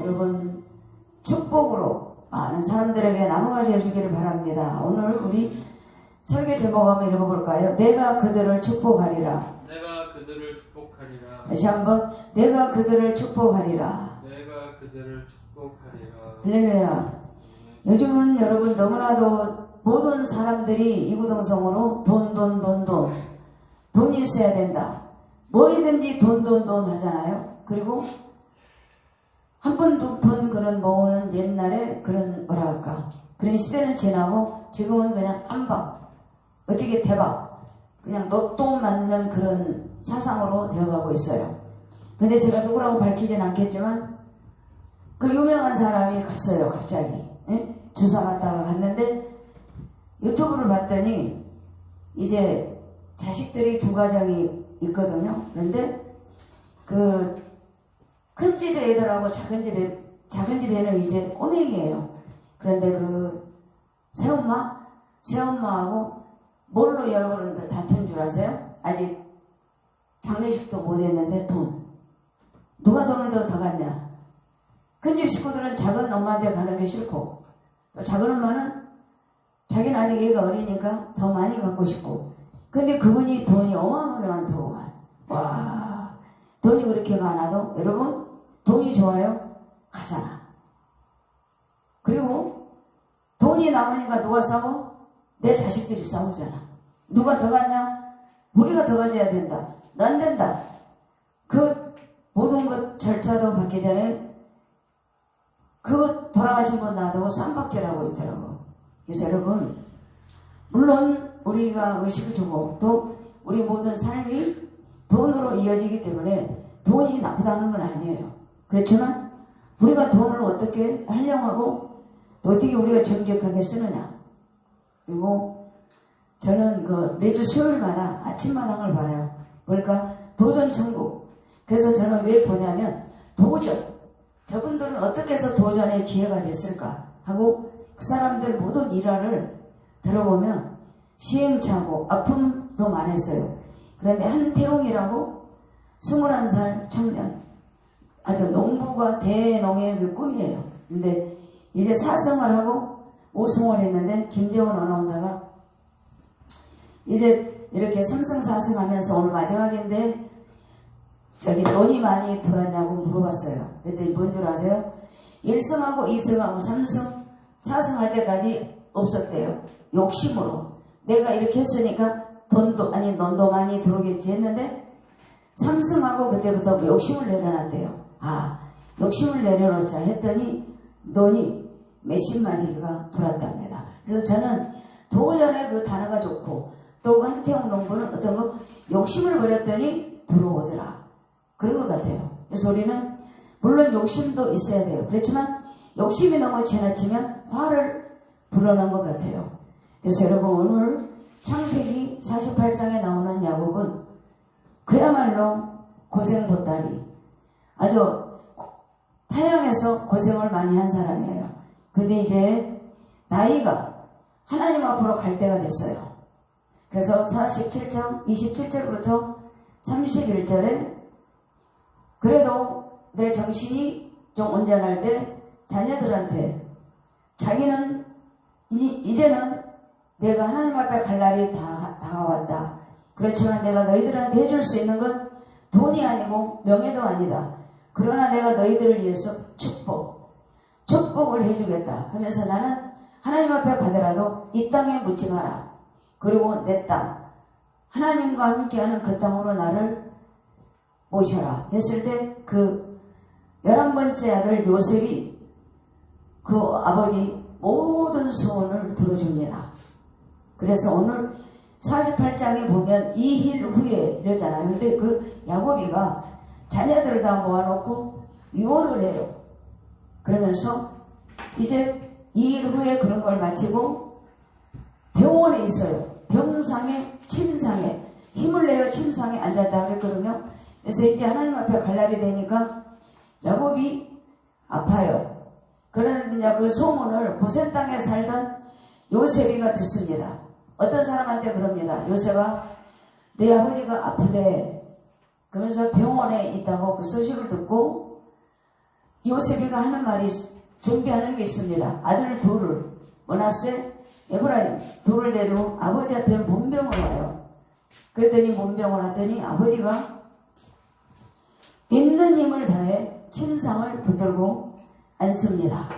여러분 축복으로 많은 사람들에게 나무가 되어주기를 바랍니다. 오늘 우리 설교 제목 한번 읽어볼까요? 내가 그들을 축복하리라. 내가 그들을 축복하리라. 다시 한번 내가 그들을 축복하리라. 내가 그들을 축복하리라. 할렐루야. 요즘은 여러분 너무나도 모든 사람들이 이구동성으로 돈이 있어야 된다. 뭐이든지 돈 하잖아요. 그리고 한 번 두 번 그런 모으는 옛날에 그런 뭐랄까 그런 시대는 지나고 지금은 그냥 한방 어떻게 대박 그냥 로또 맞는 그런 사상으로 되어가고 있어요. 근데 제가 누구라고 밝히진 않겠지만 그 유명한 사람이 갔어요. 갑자기 주사 갔다가 갔는데 유튜브를 봤더니 이제 자식들이 두 가정이 있거든요. 그런데 그 큰 집에 애들하고 작은 집에는 이제 꼬맹이에요. 그런데 그 새엄마하고 뭘로 여러분들 다툰 줄 아세요? 아직 장례식도 못 했는데 돈. 누가 돈을 더 갖냐? 큰 집 식구들은 작은 엄마한테 가는 게 싫고 작은 엄마는 자기는 아직 애가 어리니까 더 많이 갖고 싶고 근데 그분이 돈이 어마어마하게 많더구만. 와, 돈이 그렇게 많아도 여러분 돈이 좋아요? 가잖아. 그리고 돈이 남으니까 누가 싸워? 내 자식들이 싸우잖아. 누가 더 갖냐? 우리가 더 가져야 된다. 난 된다. 그 모든 것 절차도 받기 전에 그 돌아가신 분 놔두고 쌈박질하고 있더라고. 그래서 여러분 물론 우리가 의식을 주고 또 우리 모든 삶이 돈으로 이어지기 때문에 돈이 나쁘다는 건 아니에요. 그렇지만 우리가 돈을 어떻게 활용하고 또 어떻게 우리가 정직하게 쓰느냐. 그리고 저는 그 매주 수요일마다 아침마당을 봐요. 그러니까 도전천국. 그래서 저는 왜 보냐면 도전. 저분들은 어떻게 해서 도전의 기회가 됐을까 하고 그 사람들 모든 일화를 들어보면 시행착오, 아픔도 많았어요. 그런데 한태웅이라고 21살 청년. 아주 농부가 대농의 그 꿈이에요. 근데 이제 사성을 하고 우승을 했는데 김재원 아나운서가 이제 이렇게 3승 4승 하면서 오늘 마지막인데 저기 돈이 많이 들었냐고 물어봤어요. 그랬더니 뭔 줄 아세요? 1승하고 2승하고 3승 4승 할 때까지 없었대요. 욕심으로 내가 이렇게 했으니까 돈도 많이 들어오겠지 했는데 3승하고 그때부터 욕심을 내려놨대요. 아, 욕심을 내려놓자 했더니 돈이 몇십만이가 들어왔답니다. 그래서 저는 도전의 그 단어가 좋고 또 한태웅 농부는 어떤 거 욕심을 버렸더니 들어오더라. 그런 것 같아요. 그래서 우리는 물론 욕심도 있어야 돼요. 그렇지만 욕심이 너무 지나치면 화를 불어넣은 것 같아요. 그래서 여러분 오늘 창세기 48장에 나오는 야곱은 그야말로 고생 보따리 아주 타향에서 고생을 많이 한 사람이에요. 근데 이제 나이가 하나님 앞으로 갈 때가 됐어요. 그래서 47장 27절부터 31절에 그래도 내 정신이 좀 온전할 때 자녀들한테 자기는 이제는 내가 하나님 앞에 갈 날이 다가왔다. 그렇지만 내가 너희들한테 해줄 수 있는 건 돈이 아니고 명예도 아니다. 그러나 내가 너희들을 위해서 축복을 해주겠다 하면서 나는 하나님 앞에 가더라도 이 땅에 묻지 마라. 그리고 내 땅 하나님과 함께하는 그 땅으로 나를 모셔라 했을 때 그 11번째 아들 요셉이 그 아버지 모든 소원을 들어줍니다. 그래서 오늘 48장에 보면 2일 후에 이러잖아요. 근데 그 야곱이가 자녀들을 다 모아놓고 유언을 해요. 그러면서 이제 2일 후에 그런 걸 마치고 병원에 있어요. 병상에 침상에 힘을 내어 침상에 앉았다 그랬거든요. 그래서 이때 하나님 앞에 갈 날이 되니까 야곱이 아파요. 그런데 이제 그 소문을 고센 땅에 살던 요셉이가 듣습니다. 어떤 사람한테 그럽니다. 요셉아, 네 아버지가 아프대. 그러면서 병원에 있다고 그 소식을 듣고 요셉이가 하는 말이 준비하는 게 있습니다. 아들 둘을 머나세, 에브라임 둘을 데리고 아버지 앞에 문병을 와요. 그랬더니 문병을 하더니 아버지가 있는 힘을 다해 침상을 붙들고 앉습니다.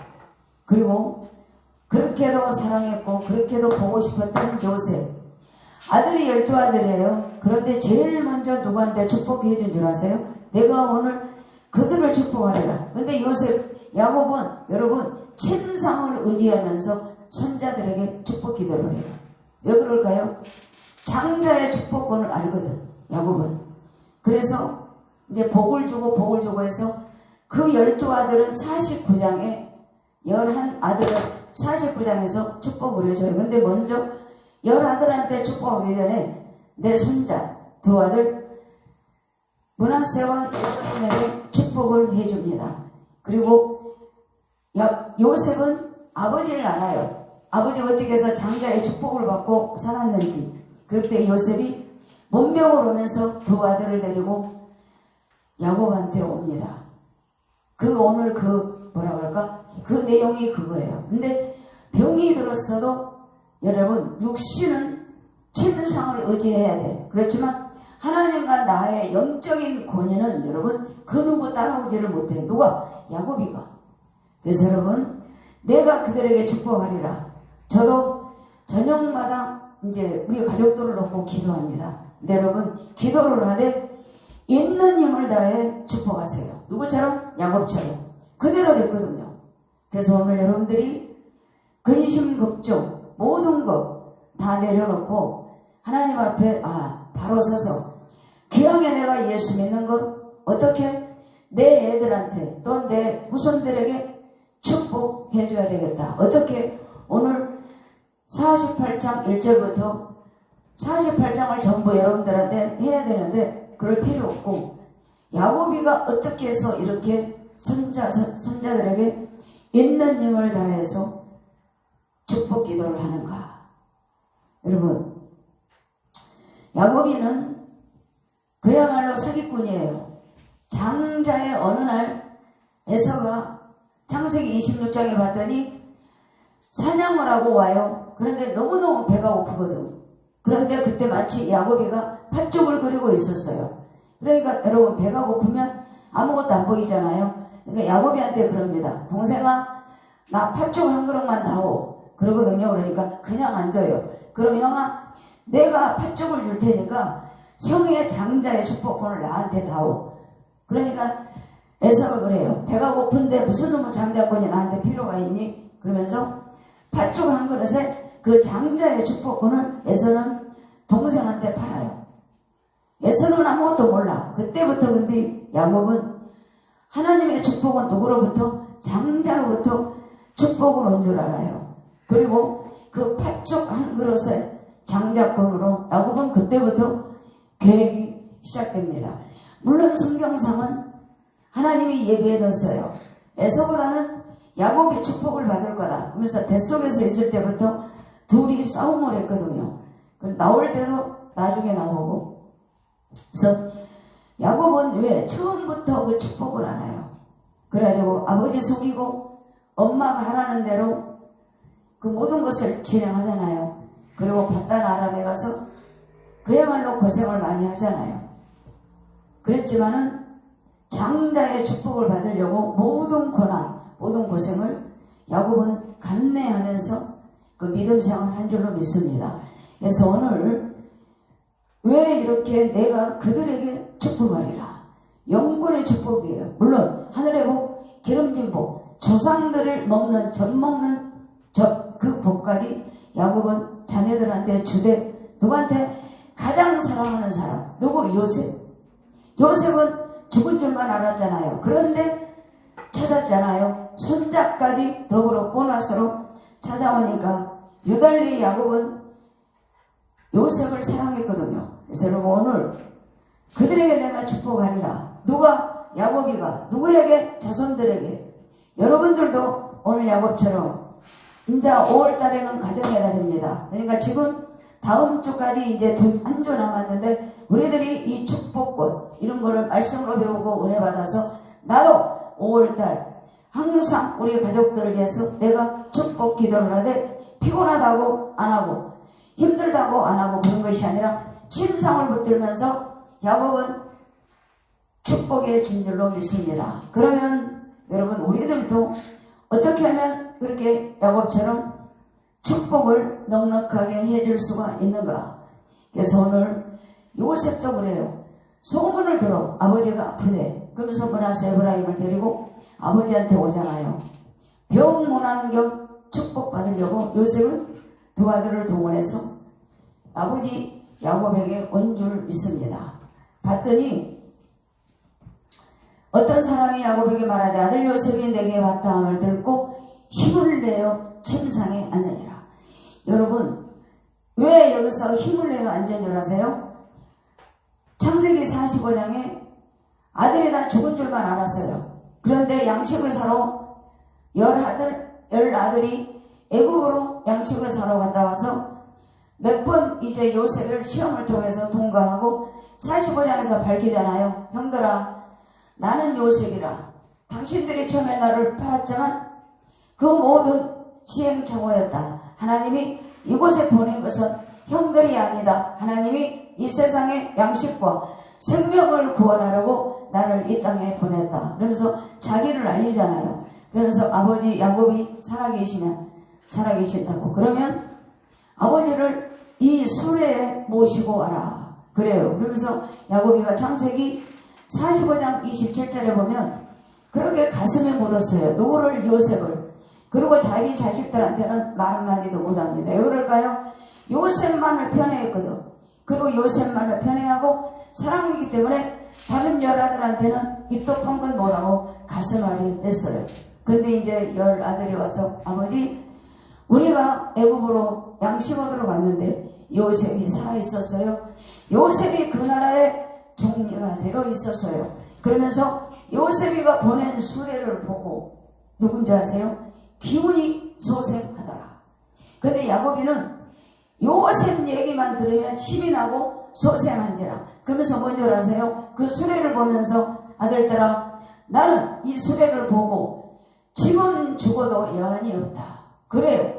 그리고 그렇게도 사랑했고 그렇게도 보고 싶었던 요셉. 아들이 12아들이에요. 그런데 제일 먼저 누구한테 축복해 준 줄 아세요? 내가 오늘 그들을 축복하리라. 근데 요셉, 야곱은 여러분 침상을 의지하면서 손자들에게 축복 기도를 해요. 왜 그럴까요? 장자의 축복권을 알거든, 야곱은. 그래서 이제 복을 주고 해서 그 12아들은 49장에 11아들은 49장에서 축복을 해줘요. 근데 먼저 10아들한테 축복하기 전에 내 손자 두 아들 므낫세와 에프라임에게 축복을 해줍니다. 그리고 요셉은 아버지를 알아요. 아버지가 어떻게 해서 장자의 축복을 받고 살았는지. 그때 요셉이 문병을 오면서 두 아들을 데리고 야곱한테 옵니다. 오늘 뭐라 그럴까? 그 내용이 그거예요. 근데 병이 들었어도 여러분 육신은 침상을 의지해야 돼. 그렇지만 하나님과 나의 영적인 권위는 여러분 그 누구 따라오지를 못해. 누가? 야곱이가. 그래서 여러분 내가 그들에게 축복하리라. 저도 저녁마다 이제 우리 가족들을 놓고 기도합니다. 근데 여러분 기도를 하되 있는 힘을 다해 축복하세요. 누구처럼? 야곱처럼. 그대로 됐거든요. 그래서 오늘 여러분들이 근심, 걱정, 모든 것 다 내려놓고 하나님 앞에 바로 서서 기왕에 내가 예수 믿는 것 어떻게 내 애들한테 또 내 후손들에게 축복해 줘야 되겠다. 어떻게 오늘 48장 1절부터 48장을 전부 여러분들한테 해야 되는데 그럴 필요 없고 야곱이가 어떻게 해서 이렇게 손자들에게 있는 힘을 다해서 축복 기도를 하는가. 여러분 야곱이는 그야말로 사기꾼이에요. 장자의 어느 날 에서가 창세기 26장에 봤더니 사냥을 하고 와요. 그런데 너무너무 배가 고프거든. 그런데 그때 마치 야곱이가 팥죽을 끓이고 있었어요. 그러니까 여러분 배가 고프면 아무것도 안 보이잖아요. 그러니까 야곱이한테 그럽니다. 동생아 나 팥죽 한 그릇만 다오. 그러거든요. 그러니까 그냥 앉아요. 그럼 형아 내가 팥죽을 줄 테니까 형의 장자의 축복권을 나한테 다오. 그러니까 에서가 그래요. 배가 고픈데 무슨 놈의 장자권이 나한테 필요가 있니? 그러면서 팥죽 한 그릇에 그 장자의 축복권을 에서는 동생한테 팔아요. 에서는 아무것도 몰라. 그때부터 근데 야곱은 하나님의 축복은 누구로부터? 장자로부터 축복을 온 줄 알아요. 그리고 그 팥죽 한 그릇에 장자권으로 야곱은 그때부터 계획이 시작됩니다. 물론 성경상은 하나님이 예비해뒀어요. 에서보다는 야곱이 축복을 받을 거다. 그러면서 뱃속에서 있을 때부터 둘이 싸움을 했거든요. 나올 때도 나중에 나오고. 그래서 야곱은 왜 처음부터 그 축복을 안 해요. 그래가지고 아버지 속이고 엄마가 하라는 대로 그 모든 것을 진행하잖아요. 그리고 바단 아람에 가서 그야말로 고생을 많이 하잖아요. 그랬지만은 장자의 축복을 받으려고 모든 고난, 모든 고생을 야곱은 감내하면서 그 믿음 생활을 한 줄로 믿습니다. 그래서 오늘 왜 이렇게 내가 그들에게 축복하리라. 영권의 축복이에요. 물론 하늘의 복, 기름진 복, 조상들을 먹는 젖 먹는 그 복까지 야곱은 자녀들한테 주되 누구한테? 가장 사랑하는 사람. 누구? 요셉. 요셉은 죽은 줄만 알았잖아요. 그런데 찾았잖아요. 손자까지 더불어 보너스로 찾아오니까 유달리 야곱은 요셉을 사랑했거든요. 그래서 여러분 오늘 그들에게 내가 축복하리라. 누가? 야곱이가. 누구에게? 자손들에게. 여러분들도 오늘 야곱처럼 이제 5월달에는 가정의 달입니다. 그러니까 지금 다음 주까지 이제 한 주 남았는데 우리들이 이 축복권 이런 거를 말씀으로 배우고 은혜 받아서 나도 5월달 항상 우리 가족들을 위해서 내가 축복 기도를 하되 피곤하다고 안 하고 힘들다고 안 하고 그런 것이 아니라 침상을 붙들면서 야곱은 축복의 준줄로 믿습니다. 그러면 여러분 우리들도 어떻게 하면 그렇게 야곱처럼 축복을 넉넉하게 해줄 수가 있는가? 그래서 오늘 요셉도 그래요. 소문을 들어 아버지가 아프대. 그러면서 므낫세 에브라임을 데리고 아버지한테 오잖아요. 병문안 겸 축복받으려고 요셉은 두 아들을 동원해서 아버지 야곱에게 온 줄 믿습니다. 봤더니 어떤 사람이 야곱에게 말하되 아들 요셉이 내게 왔다 함을 듣고 힘을 내어 침상에 앉으니라. 여러분 왜 여기서 힘을 내어 앉은 줄 아세요? 창세기 45장에 아들이 다 죽은 줄만 알았어요. 그런데 양식을 사러 열 아들이 애굽으로 양식을 사러 갔다 와서 몇 번 이제 요셉을 시험을 통해서 통과하고 45장에서 밝히잖아요. 형들아 나는 요셉이라. 당신들이 처음에 나를 팔았지만 그 모든 시행착오였다. 하나님이 이곳에 보낸 것은 형들이 아니다. 하나님이 이 세상의 양식과 생명을 구원하려고 나를 이 땅에 보냈다. 그러면서 자기를 알리잖아요. 그래서 아버지 야곱이 살아계시면 살아계신다고. 그러면 아버지를 이 수레에 모시고 와라. 그래요. 그러면서 야곱이가 창세기 45장 27절에 보면 그렇게 가슴에 묻었어요. 누구를? 요셉을. 그리고 자기 자식들한테는 말 한마디도 못합니다. 왜 그럴까요? 요셉만을 편애했거든. 그리고 요셉만을 편애하고 사랑이기 때문에 다른 열 아들한테는 입도 펑긋 못하고 가슴앓이 했어요. 근데 이제 열 아들이 와서 아버지 우리가 애굽으로 양식 얻으러 갔는데 요셉이 살아있었어요. 요셉이 그 나라의 종려가 되어 있었어요. 그러면서 요셉이가 보낸 수레를 보고 누군지 아세요? 기운이 소생하더라. 근데 야곱이는 요셉 얘기만 들으면 힘이 나고 소생한지라. 그러면서 뭔지 아세요? 그 수레를 보면서 아들들아 나는 이 수레를 보고 지금 죽어도 여한이 없다. 그래요.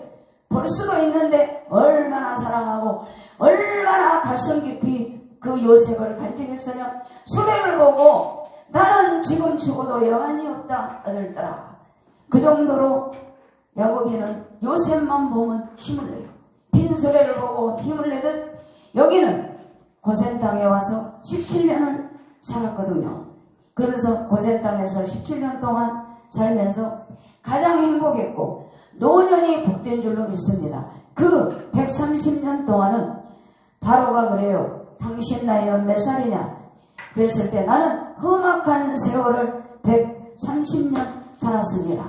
볼 수도 있는데 얼마나 사랑하고 얼마나 가슴 깊이 그 요셉을 간직했으면 수레를 보고 나는 지금 죽어도 여한이 없다. 아들들아. 그 정도로 야곱이는 요셉만 보면 힘을 내요. 빈 수레를 보고 힘을 내듯 여기는 고센 땅에 와서 17년을 살았거든요. 그러면서 고센 땅에서 17년 동안 살면서 가장 행복했고 노년이 복된 줄로 믿습니다. 그 130년 동안은 바로가 그래요. 당신 나이는 몇 살이냐? 그랬을 때 나는 험악한 세월을 130년 살았습니다.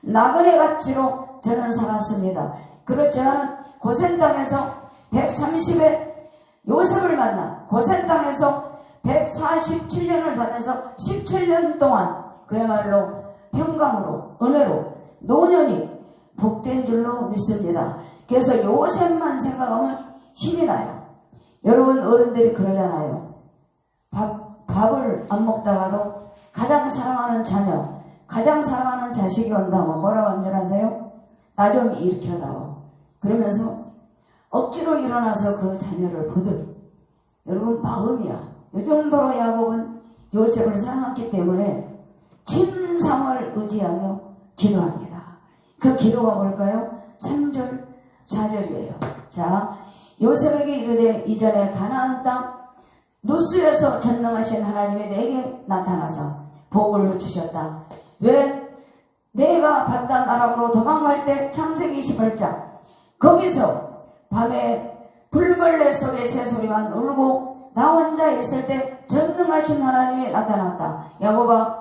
나그네 가치로 저는 살았습니다. 그렇지만 고센 땅에서 130에 요셉을 만나 고센 땅에서 147년을 살면서 17년 동안 그야말로 평강으로 은혜로 노년이 복된 줄로 믿습니다. 그래서 요셉만 생각하면 힘이 나요. 여러분 어른들이 그러잖아요. 밥을 안 먹다가도 가장 사랑하는 자녀, 가장 사랑하는 자식이 온다면 뭐라고 하는 줄 아세요? 나 좀 일으켜다오. 그러면서 억지로 일어나서 그 자녀를 보듯 여러분 마음이야. 이 정도로 야곱은 요셉을 사랑했기 때문에 침상을 의지하며 기도합니다. 그 기도가 뭘까요? 3절 4절이에요. 자, 요셉에게 이르되 이전에 가나안 땅 누스에서 전능하신 하나님이 내게 나타나서 복을 주셨다. 왜? 내가 바단 아람으로 도망갈 때 창세기 28장 거기서 밤에 불벌레 속에 새소리만 울고 나 혼자 있을 때 전능하신 하나님이 나타났다. 야곱아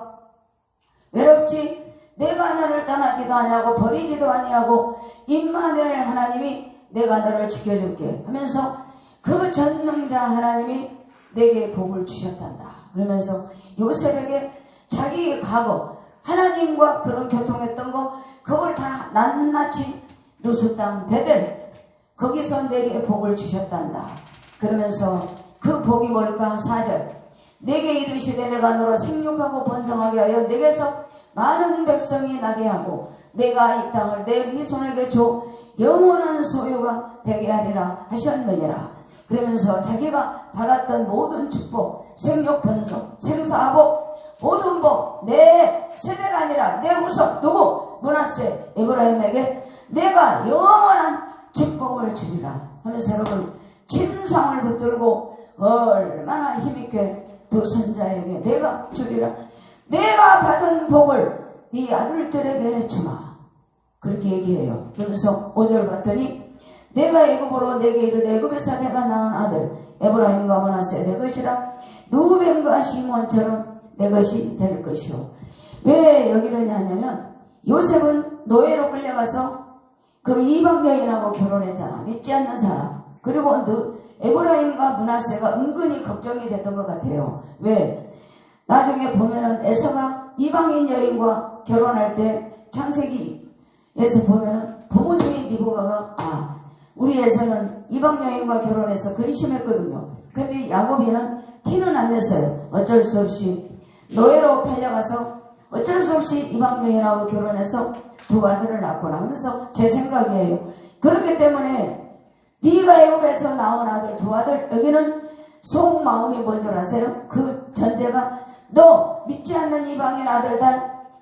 외롭지? 내가 너를 떠나지도 아니하고 버리지도 아니하고 임마누엘 하나님이 내가 너를 지켜줄게 하면서 그 전능자 하나님이 내게 복을 주셨단다. 그러면서 요셉에게 자기의 과거 하나님과 그런 교통했던 거 그걸 다 낱낱이 누수 땅 베델 거기서 내게 복을 주셨단다. 그러면서 그 복이 뭘까? 4절 내게 이르시되 내가 너로 생육하고 번성하게 하여 내게서 많은 백성이 나게 하고 내가 이 땅을 내 후손에게 줘 영원한 소유가 되게 하리라 하셨느니라. 그러면서 자기가 받았던 모든 축복, 생육 번성, 생사복, 모든 복, 내 세대가 아니라 내 후손 누구? 므낫세 에브라임에게 내가 영원한 축복을 주리라 하면서 여러분 침상을 붙들고 얼마나 힘있게 두 손자에게 내가 주리라. 내가 받은 복을 네 아들들에게 주마. 그렇게 얘기해요. 그러면서 5절 봤더니 내가 애굽으로 내게 이르되 애굽에서 내가 낳은 아들 에브라임과 므낫세 내 것이라 누벤과 시몬처럼 내 것이 될 것이요. 왜 여기를 하냐면 요셉은 노예로 끌려가서 그 이방 여인하고 결혼했잖아. 믿지 않는 사람. 그리고 에브라임과 므낫세가 은근히 걱정이 됐던 것 같아요. 왜? 나중에 보면은 에서가 이방인 여인과 결혼할 때 창세기에서 보면은 부모님이 니브가가 우리 에서는 이방 여인과 결혼해서 근심했거든요. 근데 야곱이는 티는 안 냈어요. 어쩔 수 없이 노예로 팔려가서 어쩔 수 없이 이방 여인하고 결혼해서 두 아들을 낳거나. 그래서 제 생각이에요. 그렇기 때문에 네가 애굽에서 나온 아들 두 아들, 여기는 속마음이 뭔 줄 아세요? 그 전제가 너 믿지 않는 이방인 아들들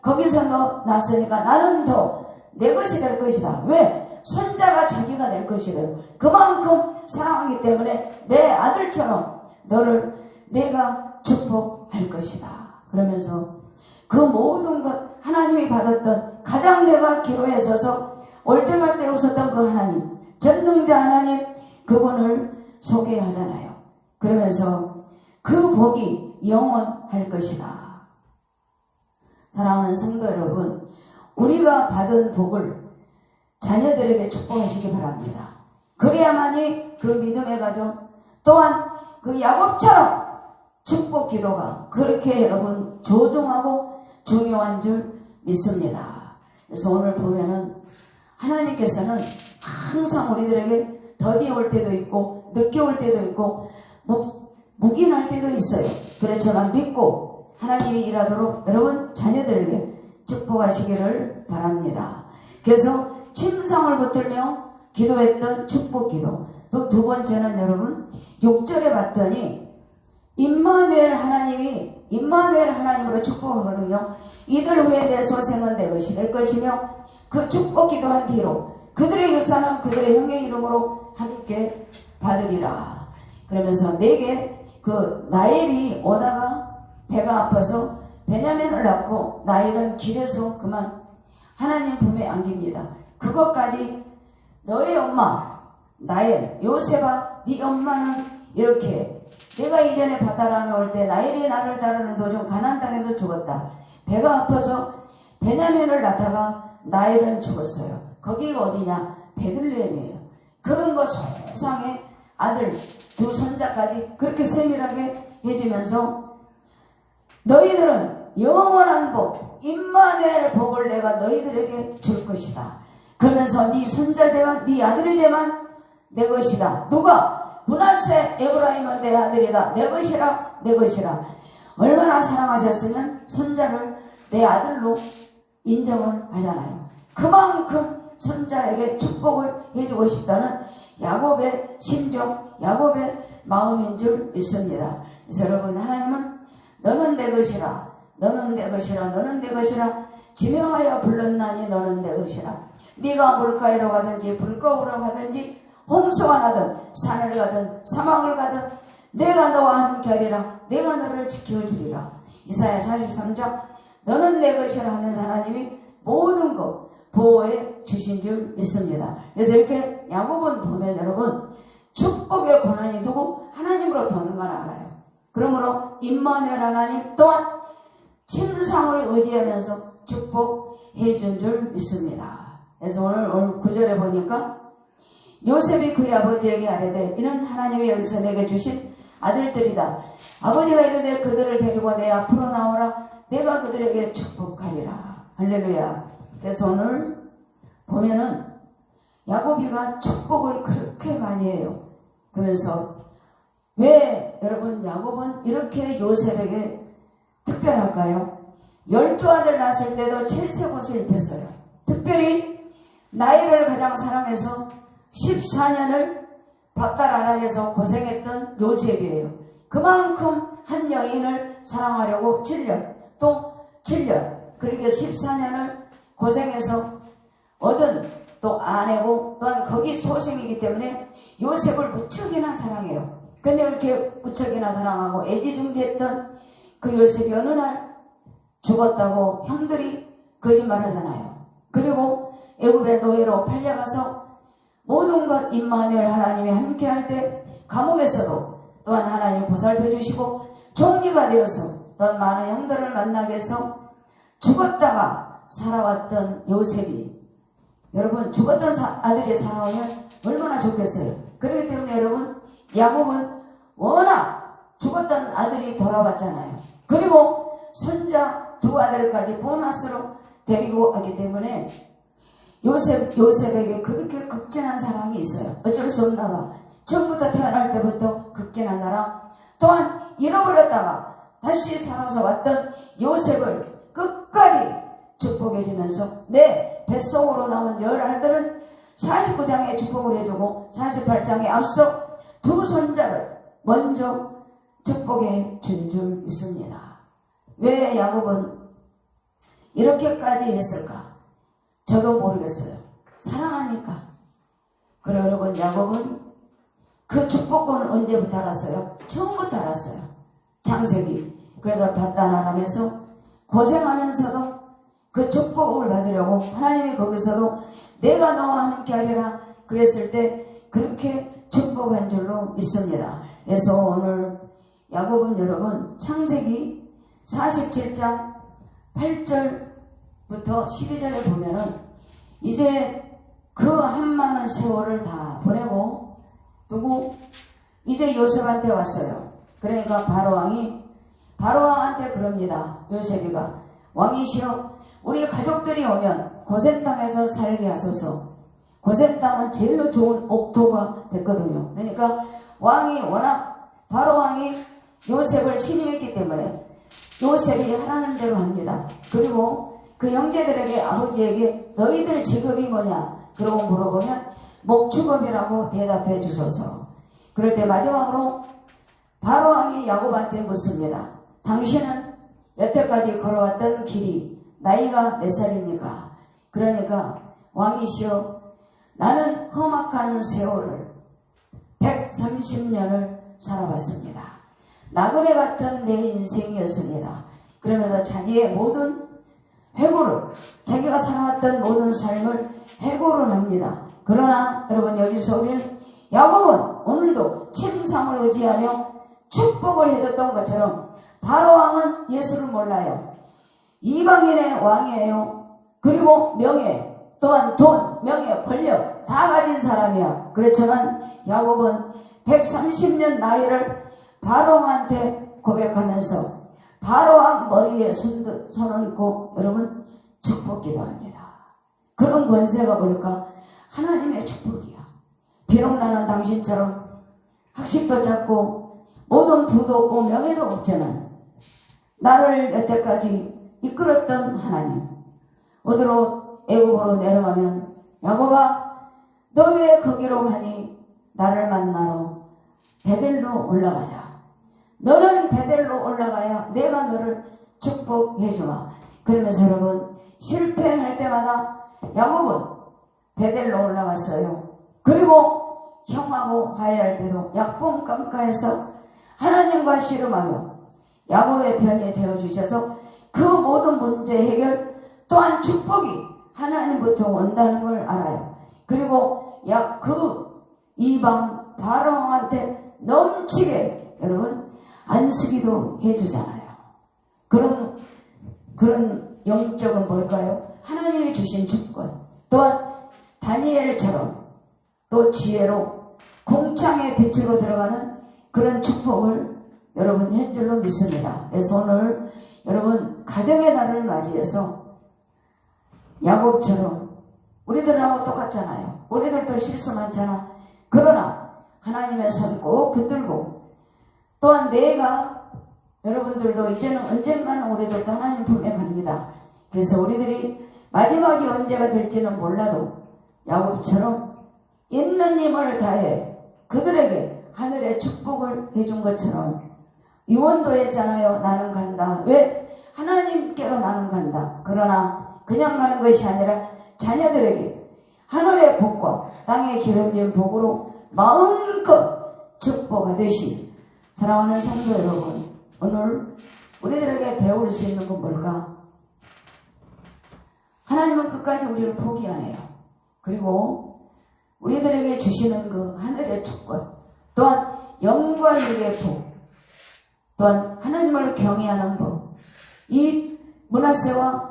거기서 너 낳았으니까 나는 더 내 것이 될 것이다. 왜? 손자가 자기가 될 것이래요. 그만큼 사랑하기 때문에 내 아들처럼 너를 내가 축복할 것이다. 그러면서 그 모든 것 하나님이 받았던 가장 내가 기로에 서서 올 때 갈 때 웃었던 그 하나님, 전능자 하나님, 그분을 소개하잖아요. 그러면서 그 복이 영원할 것이다. 사랑하는 성도 여러분, 우리가 받은 복을 자녀들에게 축복하시기 바랍니다. 그래야만이 그 믿음의 가정 또한 그 야곱처럼 축복 기도가 그렇게 여러분 조종하고 중요한 줄 믿습니다. 그래서 오늘 보면은 하나님께서는 항상 우리들에게 더디 올 때도 있고 늦게 올 때도 있고 묵인할 때도 있어요. 그렇지만 믿고 하나님이 일하도록 여러분 자녀들에게 축복하시기를 바랍니다. 그래서 침상을 붙들며 기도했던 축복 기도. 또 두 번째는 여러분 6절에 봤더니 임마누엘 하나님으로 축복하거든요. 이들 후에 내 소생은 내 것이 될 것이며 그 축복 기도한 뒤로 그들의 유산은 그들의 형의 이름으로 함께 받으리라. 그러면서 내게 그 나엘이 오다가 배가 아파서 베냐민을 낳고 나엘은 길에서 그만 하나님 품에 안깁니다. 그것까지 너의 엄마 나엘 요셉아 네 엄마는 이렇게 내가 이전에 바다란에 올 때 나엘이 나를 따르는 도중 가나안 땅에서 죽었다. 배가 아파서 베냐민을 낳다가 나엘은 죽었어요. 거기가 어디냐? 베들레헴이에요. 그런 거 소상의 아들 두 손자까지 그렇게 세밀하게 해주면서 너희들은 영원한 복 임마누엘 복을 내가 너희들에게 줄 것이다. 그러면서 네 손자되만 네 아들이 되만 내 것이다. 누가? 므낫세 에브라임은 내 아들이다. 내 것이라 내 것이라. 얼마나 사랑하셨으면 손자를 내 아들로 인정을 하잖아요. 그만큼 손자에게 축복을 해주고 싶다는 야곱의 심정, 야곱의 마음인 줄 믿습니다. 그래서 여러분 하나님은 너는 내 것이라 너는 내 것이라 너는 내 것이라 지명하여 불렀나니 너는 내 것이라. 네가 물가에로 가든지 불거우로 가든지 홍수가 나든 산을 가든 사막을 가든 내가 너와 함께하리라. 내가 너를 지켜주리라. 이사야 43장 너는 내 것이라 하면서 하나님이 모든 것 보호해 주신 줄 믿습니다. 그래서 이렇게 야곱은 보면 여러분 축복의 권한이 누구? 하나님으로 도는 걸 알아요. 그러므로 임마누엘 하나님 또한 침상을 의지하면서 축복해 준 줄 믿습니다. 그래서 오늘 9절에 보니까 요셉이 그의 아버지에게 아뢰되 이는 하나님이 여기서 내게 주신 아들들이다. 아버지가 이르되 그들을 데리고 내 앞으로 나오라. 내가 그들에게 축복하리라. 할렐루야. 그래서 오늘 보면은 야곱이가 축복을 그렇게 많이 해요. 그러면서 왜 여러분 야곱은 이렇게 요셉에게 특별할까요? 12아들 낳았을 때도 7색 옷을 입혔어요. 특별히 나이를 가장 사랑해서 14년을 박달 아람에서 고생했던 요셉이에요. 그만큼 한 여인을 사랑하려고 7년, 또 7년, 그러니까 14년을 고생해서 얻은 또 아내고 또한 거기 소생이기 때문에 요셉을 무척이나 사랑해요. 근데 그렇게 무척이나 사랑하고 애지중지했던 그 요셉이 어느 날 죽었다고 형들이 거짓말하잖아요. 그리고 애굽의 노예로 팔려가서 모든 것 임마누엘 하나님이 함께할 때 감옥에서도 또한 하나님이 보살펴 주시고 종리가 되어서 또한 많은 형들을 만나게 해서 죽었다가 살아왔던 요셉이, 여러분 죽었던 아들이 살아오면 얼마나 좋겠어요. 그렇기 때문에 여러분 야곱은 워낙 죽었던 아들이 돌아왔잖아요. 그리고 손자 2아들까지 보너스로 데리고 왔기 때문에 요셉에게 그렇게 극진한 사랑이 있어요. 어쩔 수 없나 봐. 처음부터 태어날 때부터 극진한 사랑. 또한 잃어버렸다가 다시 살아서 왔던 요셉을 끝까지 축복해 주면서 내 뱃속으로 나온 10알들은 49장에 축복을 해주고 48장에 앞서 2 손자를 먼저 축복해 준 줄 있습니다. 왜 야곱은 이렇게까지 했을까? 저도 모르겠어요. 사랑하니까. 그래 여러분, 야곱은 그 축복권을 언제부터 알았어요? 처음부터 알았어요. 창세기. 그래서 바단 아람에서 고생하면서도 그 축복을 받으려고 하나님이 거기서도 내가 너와 함께 하리라 그랬을 때 그렇게 축복한 줄로 믿습니다. 그래서 오늘 야곱은 여러분 창세기 47장 8절부터 12절에 보면은 이제 그 한많은 세월을 다 보내고 두고 이제 요셉한테 왔어요. 그러니까 바로왕한테 그럽니다. 요셉이가 왕이시여 우리 가족들이 오면 고센 땅에서 살게 하소서. 고센 땅은 제일로 좋은 옥토가 됐거든요. 그러니까 왕이 워낙 바로왕이 요셉을 신임했기 때문에 요셉이 하라는 대로 합니다. 그리고 그 형제들에게 아버지에게 너희들 직업이 뭐냐? 그러고 물어보면 목축업이라고 대답해 주소서. 그럴 때 마지막으로 바로왕이 야곱한테 묻습니다. 당신은 여태까지 걸어왔던 길이 나이가 몇 살입니까? 그러니까 왕이시여 나는 험악한 세월을 130년을 살아봤습니다. 나그네 같은 내 인생이었습니다. 그러면서 자기의 모든 회고를, 자기가 살아왔던 모든 삶을 회고를 합니다. 그러나 여러분 여기서 우리는 야곱은 오늘도 침상을 의지하며 축복을 해줬던 것처럼 바로왕은 예수를 몰라요. 이방인의 왕이에요. 그리고 명예, 또한 돈, 명예, 권력 다 가진 사람이야. 그렇지만 야곱은 130년 나이를 바로왕한테 고백하면서 바로왕 머리에 손 얹고 여러분 축복 기도합니다. 그런 권세가 뭘까? 하나님의 축복이야. 비록 나는 당신처럼 학식도 작고 모든 부도 없고 명예도 없지만 나를 여태까지 이끌었던 하나님, 어디로 애굽으로 내려가면 야곱아 너 왜 거기로 가니? 나를 만나러 베델로 올라가자. 너는 베델로 올라가야 내가 너를 축복해 주마. 그러면서 여러분 실패할 때마다 야곱은 베델로 올라갔어요. 그리고 형하고 화해할 때도 약봉 깜가해서 하나님과 씨름하며 야곱의 편이 되어주셔서 그 모든 문제 해결 또한 축복이 하나님부터 온다는 걸 알아요. 그리고 그 이방 바로왕한테 넘치게 여러분 안수기도 해주잖아요. 그런 영적은 뭘까요? 하나님이 주신 주권, 또한 다니엘처럼 또 지혜로 공창에 비치고 들어가는 그런 축복을 여러분 한 줄로 믿습니다. 그래서 오늘 여러분 가정의 날을 맞이해서 야곱처럼 우리들하고 똑같잖아요. 우리들도 실수 많잖아. 그러나 하나님의 손 꼭 붙들고 또한 내가 여러분들도 이제는 언젠가는 우리들도 하나님 품에 갑니다. 그래서 우리들이 마지막이 언제가 될지는 몰라도 야곱처럼 있는 힘을 다해 그들에게 하늘의 축복을 해준 것처럼 유언도 했잖아요. 나는 간다. 왜? 하나님께로 나는 간다. 그러나 그냥 가는 것이 아니라 자녀들에게 하늘의 복과 땅의 기름진 복으로 마음껏 축복하듯이. 사랑하는 성도 여러분, 오늘 우리들에게 배울 수 있는 건 뭘까? 하나님은 끝까지 우리를 포기 안 해요. 그리고 우리들에게 주시는 그 하늘의 축복, 또한 영과 육의 복, 또한 하나님을 경외하는 법. 이 므낫세와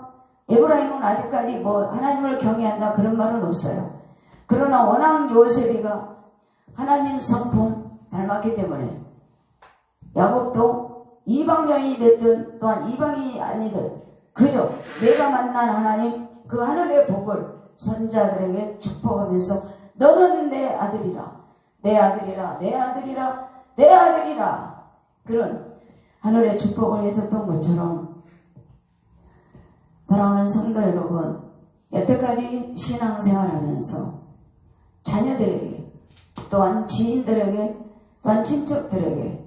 에브라임은 아직까지 하나님을 경외한다 그런 말은 없어요. 그러나 워낙 요셉이가 하나님 성품 닮았기 때문에 야곱도 이방 여인이 됐든 또한 이방인이 아니든 그저 내가 만난 하나님 그 하늘의 복을 선자들에게 축복하면서 너는 내 아들이라, 내 아들이라, 내 아들이라, 내 아들이라, 그런 하늘의 축복을 해줬던 것처럼, 사랑하는 성도 여러분, 여태까지 신앙생활하면서 자녀들에게 또한 지인들에게 또한 친척들에게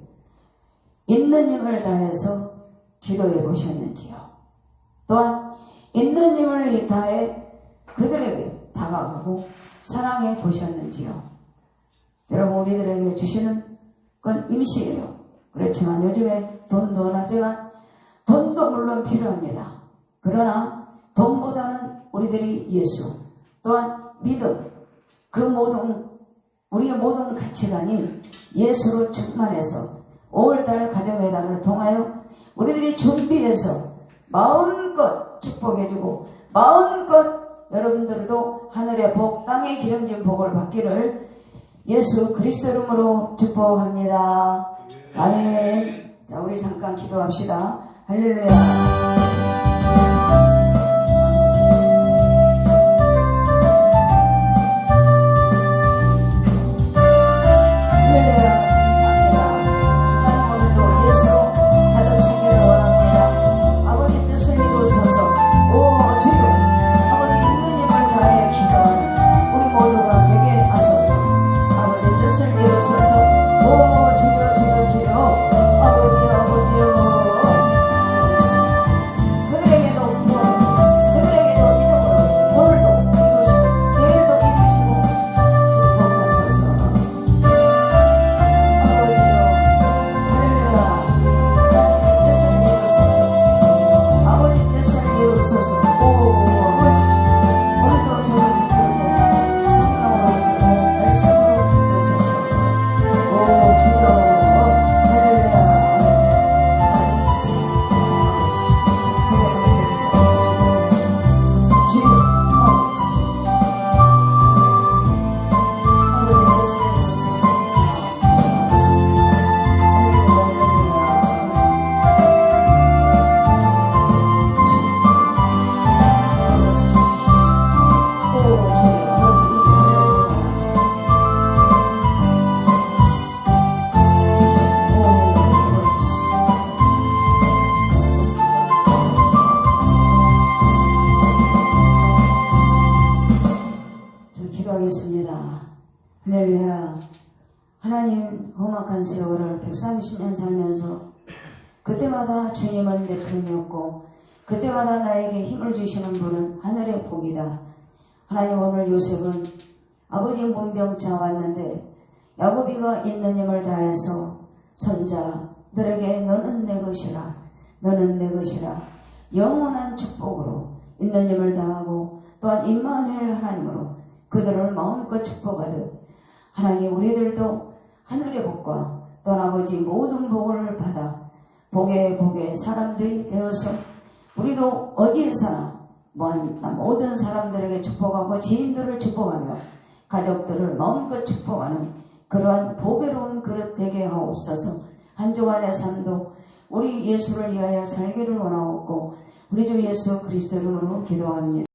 있는 힘을 다해서 기도해 보셨는지요? 또한 있는 힘을 다해 그들에게 다가가고 사랑해 보셨는지요? 여러분, 우리들에게 주시는 건 임시예요. 그렇지만 요즘에 돈도 하지만 돈도 물론 필요합니다. 그러나 돈보다는 우리들이 예수 또한 믿음, 그 모든 우리의 모든 가치관이 예수로 충만해서 5월달 가정회담을 통하여 우리들이 준비해서 마음껏 축복해주고 마음껏 여러분들도 하늘의 복, 땅의 기름진 복을 받기를 예수 그리스도 이름으로 축복합니다. 아멘. 자, 우리 잠깐 기도합시다. 할렐루야. 기도하겠습니다. 할렐루야. 하나님, 험악한 세월을 130년 살면서 그때마다 주님은 내 편이었고 그때마다 나에게 힘을 주시는 분은 하늘의 복이다. 하나님, 오늘 요셉은 아버지 문병차 왔는데 야곱이가 있는 힘을 다해서 손자들에게 너는 내 것이라, 너는 내 것이라 영원한 축복으로 있는 힘을 다하고 또한 임마누엘 하나님으로 그들을 마음껏 축복하듯 하나님, 우리들도 하늘의 복과 또한 아버지 모든 복을 받아 복의 사람들이 되어서 우리도 어디에서나 모든 사람들에게 축복하고 지인들을 축복하며 가족들을 마음껏 축복하는 그러한 보배로운 그릇 되게 하옵소서. 한 주간의 삶도 우리 예수를 위하여 살기를 원하옵고 우리 주 예수 그리스도 이름으로 기도합니다.